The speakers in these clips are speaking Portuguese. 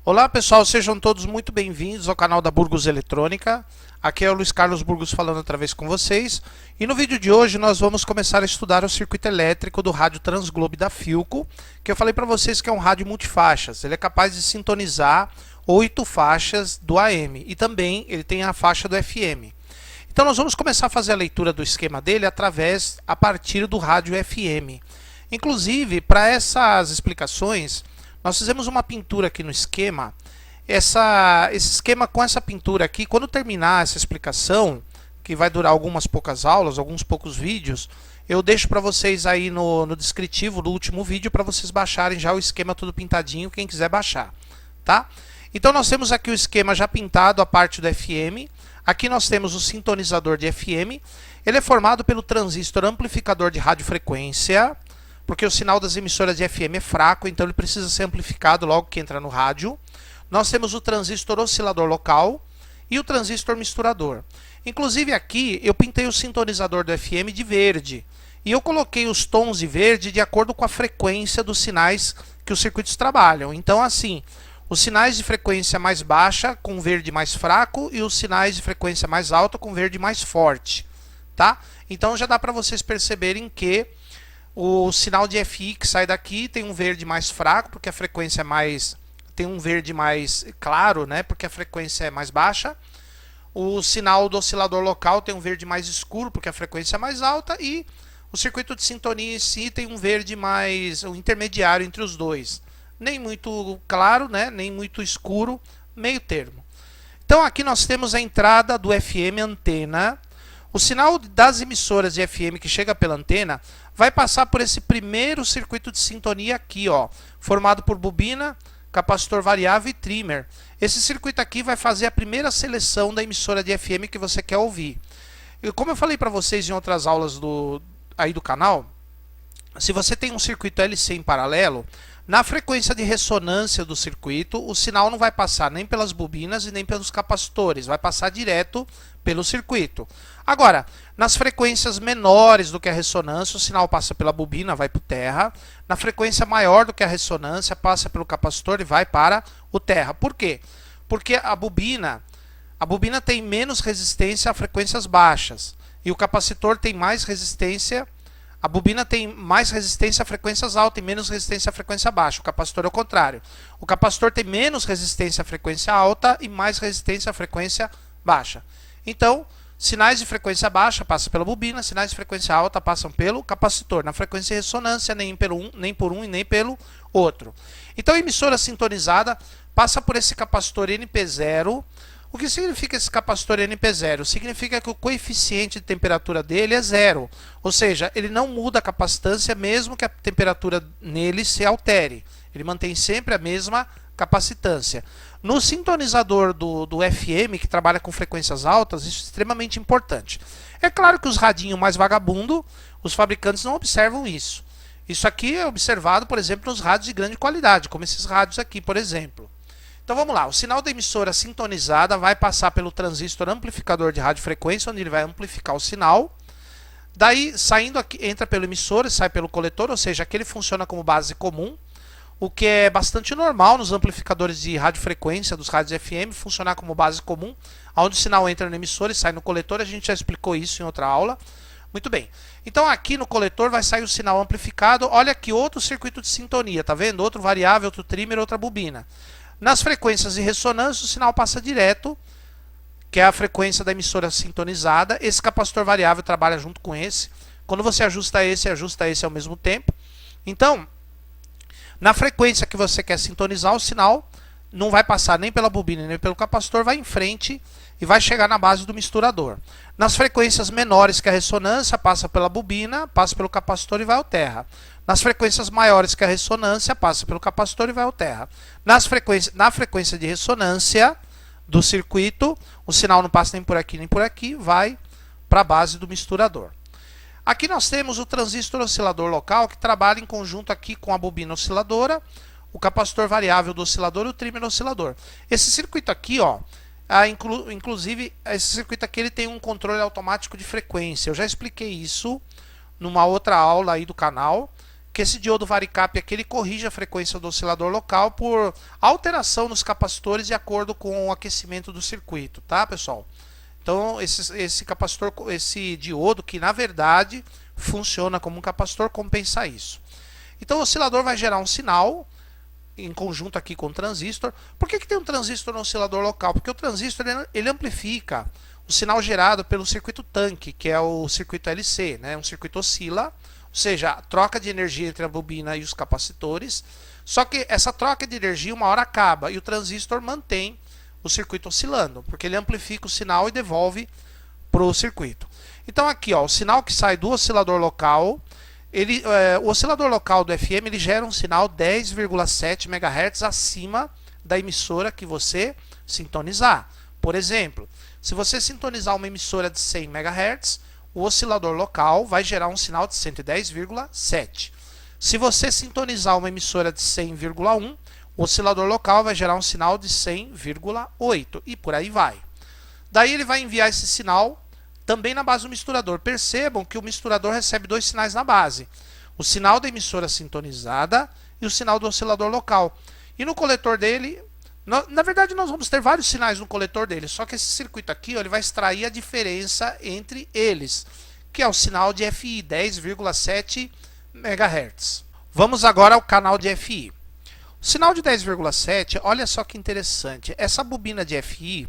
Olá pessoal, sejam todos muito bem-vindos ao canal da Burgos Eletrônica. Aqui é o Luiz Carlos Burgos falando outra vez com vocês. E no vídeo de hoje nós vamos começar a estudar o circuito elétrico do rádio Transglobe da Philco, que eu falei para vocês que é um rádio multifaixas. Ele é capaz de sintonizar 8 faixas do AM e também ele tem a faixa do FM. Então nós vamos começar a fazer a leitura do esquema dele a partir do rádio FM. Inclusive, para essas explicações, nós fizemos uma pintura aqui no esquema. Esse esquema com essa pintura aqui, quando terminar essa explicação, que vai durar algumas poucas aulas, alguns poucos vídeos, eu deixo para vocês aí no descritivo do último vídeo para vocês baixarem já o esquema todo pintadinho, quem quiser baixar, tá? Então nós temos aqui o esquema já pintado, a parte do FM. Aqui nós temos o sintonizador de FM. Ele é formado pelo transistor amplificador de radiofrequência, porque o sinal das emissoras de FM é fraco, então ele precisa ser amplificado logo que entra no rádio. Nós temos o transistor oscilador local e o transistor misturador. Inclusive aqui eu pintei o sintonizador do FM de verde. E eu coloquei os tons de verde de acordo com a frequência dos sinais que os circuitos trabalham. Então assim, os sinais de frequência mais baixa com verde mais fraco e os sinais de frequência mais alta com verde mais forte. Tá? Então já dá para vocês perceberem que o sinal de FI que sai daqui tem um verde mais fraco, porque a frequência é mais... tem um verde mais claro, né, porque a frequência é mais baixa. O sinal do oscilador local tem um verde mais escuro, porque a frequência é mais alta. E o circuito de sintonia em si tem um verde mais... um intermediário entre os dois. Nem muito claro, né, nem muito escuro, meio termo. Então aqui nós temos a entrada do FM antena. O sinal das emissoras de FM que chega pela antena vai passar por esse primeiro circuito de sintonia aqui, ó, formado por bobina, capacitor variável e trimmer. Esse circuito aqui vai fazer a primeira seleção da emissora de FM que você quer ouvir. E como eu falei para vocês em outras aulas do canal, se você tem um circuito LC em paralelo, na frequência de ressonância do circuito, o sinal não vai passar nem pelas bobinas e nem pelos capacitores, vai passar direto pelo circuito. Agora, nas frequências menores do que a ressonância, o sinal passa pela bobina, vai para o terra. Na frequência maior do que a ressonância, passa pelo capacitor e vai para o terra. Por quê? Porque a bobina tem menos resistência a frequências baixas e o capacitor tem mais resistência. A bobina tem mais resistência a frequências altas e menos resistência a frequência baixa. O capacitor é o contrário. O capacitor tem menos resistência a frequência alta e mais resistência a frequência baixa. Então, sinais de frequência baixa passam pela bobina, sinais de frequência alta passam pelo capacitor. Na frequência de ressonância, nem por um e nem pelo outro. Então, a emissora sintonizada passa por esse capacitor NP0. O que significa esse capacitor NP0? Significa que o coeficiente de temperatura dele é zero. Ou seja, ele não muda a capacitância mesmo que a temperatura nele se altere. Ele mantém sempre a mesma capacitância. No sintonizador do FM, que trabalha com frequências altas, isso é extremamente importante. É claro que os radinhos mais vagabundo, os fabricantes não observam isso. Isso aqui é observado, por exemplo, nos rádios de grande qualidade, como esses rádios aqui, por exemplo. Então vamos lá, o sinal da emissora sintonizada vai passar pelo transistor amplificador de radiofrequência, onde ele vai amplificar o sinal. Daí, saindo aqui, entra pelo emissor e sai pelo coletor, ou seja, aqui ele funciona como base comum, o que é bastante normal nos amplificadores de radiofrequência dos rádios FM, funcionar como base comum, onde o sinal entra no emissor e sai no coletor, a gente já explicou isso em outra aula. Muito bem, então aqui no coletor vai sair o sinal amplificado, olha aqui outro circuito de sintonia, tá vendo? Outro variável, outro trimmer, outra bobina. Nas frequências de ressonância, o sinal passa direto, que é a frequência da emissora sintonizada. Esse capacitor variável trabalha junto com esse. Quando você ajusta esse ao mesmo tempo. Então, na frequência que você quer sintonizar, o sinal não vai passar nem pela bobina nem pelo capacitor, vai em frente e vai chegar na base do misturador. Nas frequências menores que a ressonância, passa pela bobina, passa pelo capacitor e vai ao terra. Nas frequências maiores que a ressonância, passa pelo capacitor e vai ao terra. Na frequência de ressonância do circuito, o sinal não passa nem por aqui, vai para a base do misturador. Aqui nós temos o transistor oscilador local, que trabalha em conjunto aqui com a bobina osciladora, o capacitor variável do oscilador e o trimmer oscilador. Esse circuito aqui, ó, inclusive, esse circuito aqui ele tem um controle automático de frequência. Eu já expliquei isso numa outra aula aí do canal, porque esse diodo varicap aqui ele corrige a frequência do oscilador local por alteração nos capacitores de acordo com o aquecimento do circuito, tá, pessoal? Então esse diodo que na verdade funciona como um capacitor compensa isso. Então o oscilador vai gerar um sinal em conjunto aqui com o transistor. Por que tem um transistor no oscilador local? Porque o transistor ele amplifica o sinal gerado pelo circuito tanque, que é o circuito LC, né? Um circuito oscila, ou seja, a troca de energia entre a bobina e os capacitores. Só que essa troca de energia uma hora acaba e o transistor mantém o circuito oscilando, porque ele amplifica o sinal e devolve para o circuito. Então aqui, ó, o sinal que sai do oscilador local, o oscilador local do FM ele gera um sinal 10,7 MHz acima da emissora que você sintonizar. Por exemplo, se você sintonizar uma emissora de 100 MHz, o oscilador local vai gerar um sinal de 110,7. Se você sintonizar uma emissora de 100,1, o oscilador local vai gerar um sinal de 100,8 e por aí vai. Daí ele vai enviar esse sinal também na base do misturador. Percebam que o misturador recebe dois sinais na base. O sinal da emissora sintonizada e o sinal do oscilador local. E no coletor dele, na verdade nós vamos ter vários sinais no coletor dele, só que esse circuito aqui ó, ele vai extrair a diferença entre eles, que é o sinal de FI, 10,7 MHz. Vamos agora ao canal de FI. O sinal de 10,7, olha só que interessante. Essa bobina de FI,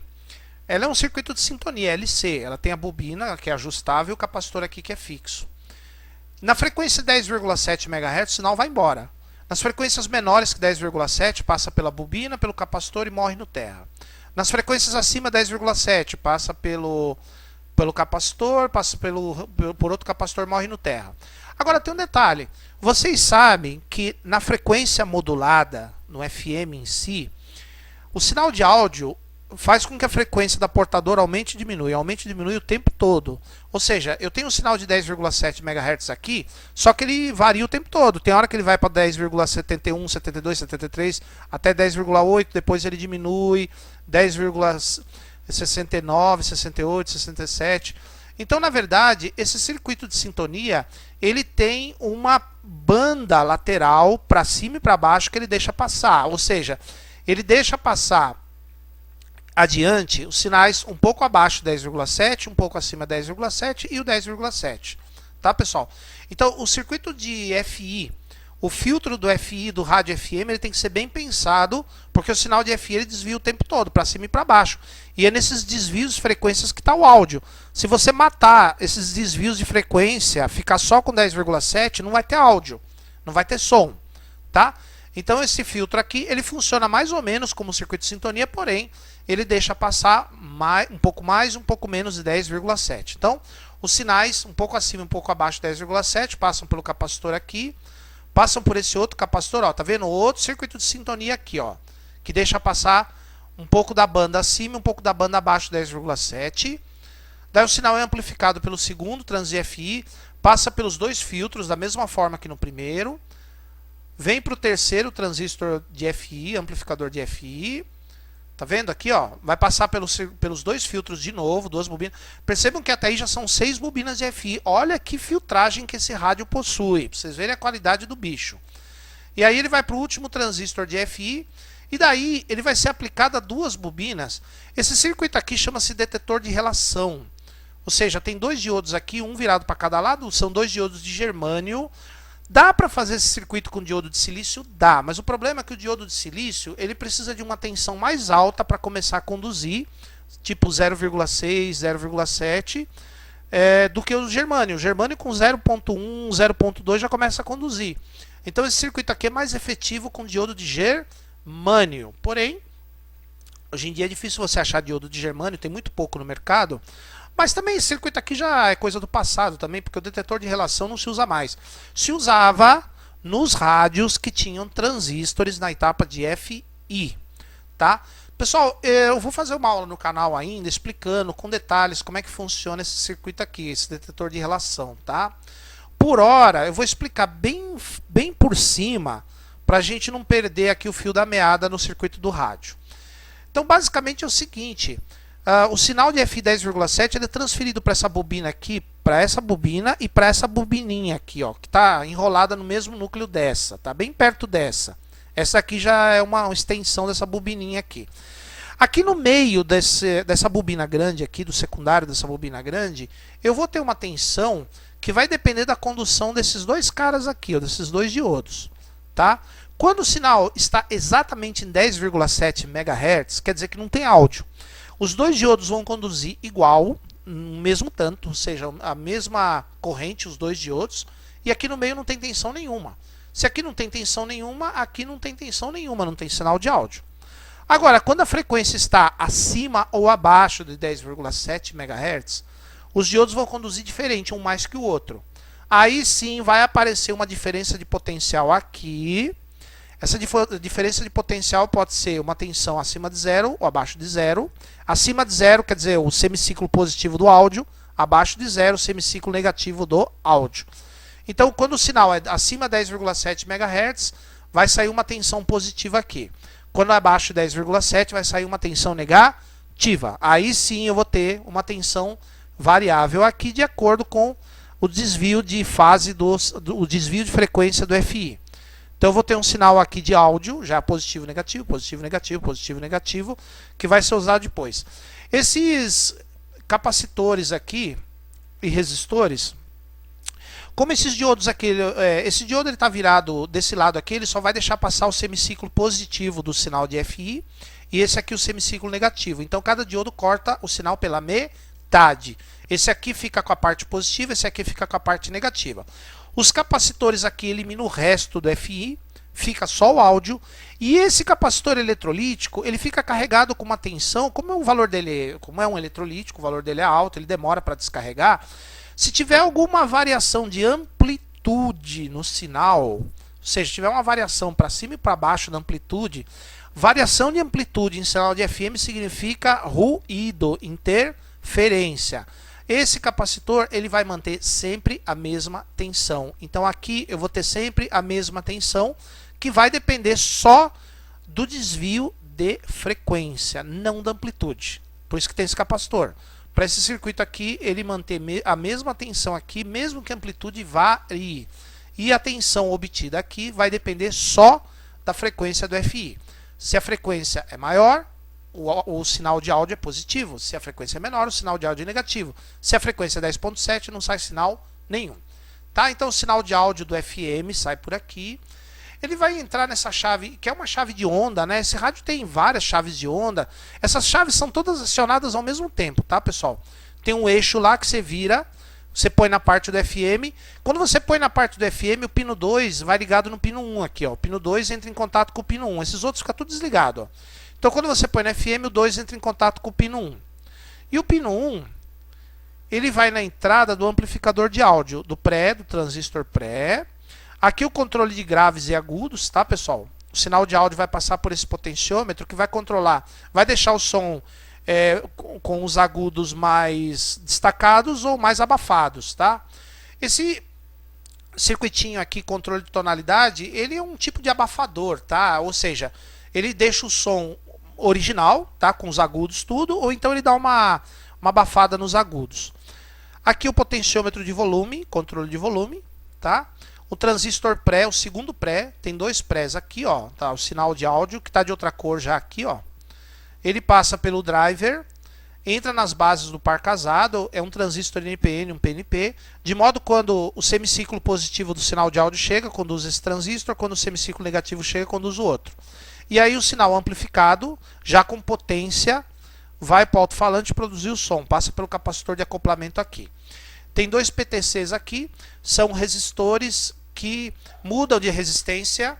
ela é um circuito de sintonia, LC. Ela tem a bobina, que é ajustável, e o capacitor aqui, que é fixo. Na frequência 10,7 MHz, o sinal vai embora. Nas frequências menores que 10,7, passa pela bobina, pelo capacitor e morre no terra. Nas frequências acima de 10,7, passa pelo capacitor, passa por outro capacitor e morre no terra. Agora tem um detalhe. Vocês sabem que na frequência modulada, no FM em si, o sinal de áudio faz com que a frequência da portadora aumente e diminui o tempo todo. Ou seja, eu tenho um sinal de 10,7 MHz aqui, só que ele varia o tempo todo. Tem hora que ele vai para 10,71, 72, 73, até 10,8, depois ele diminui, 10,69, 68, 67. Então, na verdade, esse circuito de sintonia, ele tem uma banda lateral para cima e para baixo que ele deixa passar. Ou seja, ele deixa passar adiante os sinais um pouco abaixo de 10,7, um pouco acima de 10,7 e o 10,7. Tá, pessoal? Então, o circuito de FI, o filtro do FI do rádio FM, ele tem que ser bem pensado, porque o sinal de FI ele desvia o tempo todo, para cima e para baixo. E é nesses desvios de frequências que está o áudio. Se você matar esses desvios de frequência, ficar só com 10,7, não vai ter áudio, não vai ter som, tá? Então esse filtro aqui, ele funciona mais ou menos como um circuito de sintonia, porém, ele deixa passar um pouco mais, um pouco menos de 10,7. Então, os sinais um pouco acima, um pouco abaixo de 10,7, passam pelo capacitor aqui, passam por esse outro capacitor, ó, tá vendo? Outro circuito de sintonia aqui, ó, que deixa passar um pouco da banda acima e um pouco da banda abaixo de 10,7. Daí o sinal é amplificado pelo segundo transistor FI, passa pelos dois filtros da mesma forma que no primeiro, vem para o terceiro transistor de FI, amplificador de FI. Tá vendo aqui, ó? Vai passar pelos dois filtros de novo, duas bobinas. Percebam que até aí já são 6 bobinas de FI. Olha que filtragem que esse rádio possui, para vocês verem a qualidade do bicho. E aí ele vai para o último transistor de FI, e daí ele vai ser aplicado a duas bobinas. Esse circuito aqui chama-se detetor de relação. Ou seja, tem dois diodos aqui, um virado para cada lado, são dois diodos de germânio. Dá para fazer esse circuito com diodo de silício? Dá, mas o problema é que o diodo de silício ele precisa de uma tensão mais alta para começar a conduzir, tipo 0,6, 0,7, do que o germânio. O germânio com 0,1, 0,2 já começa a conduzir. Então esse circuito aqui é mais efetivo com diodo de germânio. Porém, hoje em dia é difícil você achar diodo de germânio, tem muito pouco no mercado. Mas também esse circuito aqui já é coisa do passado também, porque o detetor de relação não se usa mais. Se usava nos rádios que tinham transistores na etapa de FI, tá? Pessoal, eu vou fazer uma aula no canal ainda explicando com detalhes como é que funciona esse circuito aqui, esse detetor de relação, tá? Por hora, eu vou explicar bem por cima, para a gente não perder aqui o fio da meada no circuito do rádio. Então, basicamente é o seguinte... o sinal de FI 10,7 ele é transferido para essa bobina aqui para essa bobina e para essa bobininha aqui, ó, que está enrolada no mesmo núcleo dessa, tá bem perto dessa. Essa aqui já é uma extensão dessa bobininha aqui. Aqui no meio dessa bobina grande aqui, do secundário dessa bobina grande, eu vou ter uma tensão que vai depender da condução desses dois caras aqui, ó, desses dois diodos, tá? Quando o sinal está exatamente em 10,7 MHz, quer dizer que não tem áudio. Os dois diodos vão conduzir igual, no mesmo tanto, ou seja, a mesma corrente, os dois diodos, e aqui no meio não tem tensão nenhuma. Se aqui não tem tensão nenhuma, aqui não tem tensão nenhuma, não tem sinal de áudio. Agora, quando a frequência está acima ou abaixo de 10,7 MHz, os diodos vão conduzir diferente, um mais que o outro. Aí sim vai aparecer uma diferença de potencial aqui. Essa diferença de potencial pode ser uma tensão acima de zero ou abaixo de zero. Acima de zero quer dizer o semiciclo positivo do áudio, abaixo de zero o semiciclo negativo do áudio. Então, quando o sinal é acima de 10,7 MHz, vai sair uma tensão positiva aqui. Quando é abaixo de 10,7, vai sair uma tensão negativa. Aí sim eu vou ter uma tensão variável aqui de acordo com o desvio de fase, o desvio de frequência do FI. Então eu vou ter um sinal aqui de áudio, já positivo, negativo, positivo, negativo, positivo, negativo, que vai ser usado depois. Esses capacitores aqui e resistores, como esses diodos aqui, esse diodo está virado desse lado aqui, ele só vai deixar passar o semiciclo positivo do sinal de FI e esse aqui o semiciclo negativo. Então cada diodo corta o sinal pela metade. Esse aqui fica com a parte positiva, esse aqui fica com a parte negativa. Os capacitores aqui eliminam o resto do FI, fica só o áudio. E esse capacitor eletrolítico, ele fica carregado com uma tensão, como o valor dele, como é um eletrolítico, o valor dele é alto, ele demora para descarregar. Se tiver alguma variação de amplitude no sinal, ou seja, tiver uma variação para cima e para baixo da amplitude, variação de amplitude em sinal de FM significa ruído, interferência. Esse capacitor ele vai manter sempre a mesma tensão. Então aqui eu vou ter sempre a mesma tensão, que vai depender só do desvio de frequência, não da amplitude. Por isso que tem esse capacitor. Para esse circuito aqui, ele manter a mesma tensão aqui, mesmo que a amplitude varie. E a tensão obtida aqui vai depender só da frequência do FI. Se a frequência é maior, o sinal de áudio é positivo. Se a frequência é menor, o sinal de áudio é negativo. Se a frequência é 10.7, não sai sinal nenhum. Tá? Então o sinal de áudio do FM sai por aqui. Ele vai entrar nessa chave, que é uma chave de onda, né? Esse rádio tem várias chaves de onda. Essas chaves são todas acionadas ao mesmo tempo, tá, pessoal? Tem um eixo lá que você vira, você põe na parte do FM. Quando você põe na parte do FM, o pino 2 vai ligado no pino 1 aqui, ó. O pino 2 entra em contato com o pino 1. Esses outros ficam tudo desligado, ó. Então, quando você põe no FM, o 2 entra em contato com o pino 1. E o pino 1, ele vai na entrada do amplificador de áudio, do transistor pré. Aqui o controle de graves e agudos, tá, pessoal? O sinal de áudio vai passar por esse potenciômetro que vai controlar, vai deixar o som com os agudos mais destacados ou mais abafados, tá? Esse circuitinho aqui, controle de tonalidade, ele é um tipo de abafador, tá? Ou seja, ele deixa o som original, tá? Com os agudos tudo, ou então ele dá uma abafada nos agudos. Aqui o potenciômetro de volume, controle de volume, tá? O transistor pré, o segundo pré, tem dois prés aqui, ó, tá? O sinal de áudio que está de outra cor já aqui, ó. Ele passa pelo driver, entra nas bases do par casado, é um transistor NPN, um PNP, de modo quando o semiciclo positivo do sinal de áudio chega, conduz esse transistor, quando o semiciclo negativo chega, conduz o outro. E aí o sinal amplificado, já com potência, vai para o alto-falante produzir o som, passa pelo capacitor de acoplamento aqui. Tem dois PTCs aqui, são resistores que mudam de resistência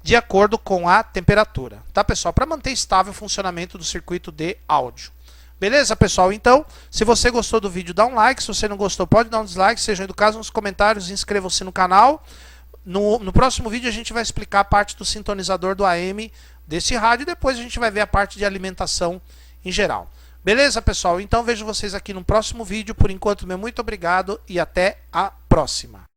de acordo com a temperatura. Tá, pessoal? Para manter estável o funcionamento do circuito de áudio. Beleza, pessoal? Então, se você gostou do vídeo, dá um like. Se você não gostou, pode dar um dislike. Sejam educados nos comentários, inscrevam-se no canal. No próximo vídeo a gente vai explicar a parte do sintonizador do AM desse rádio. E depois a gente vai ver a parte de alimentação em geral. Beleza, pessoal? Então vejo vocês aqui no próximo vídeo. Por enquanto, meu muito obrigado e até a próxima.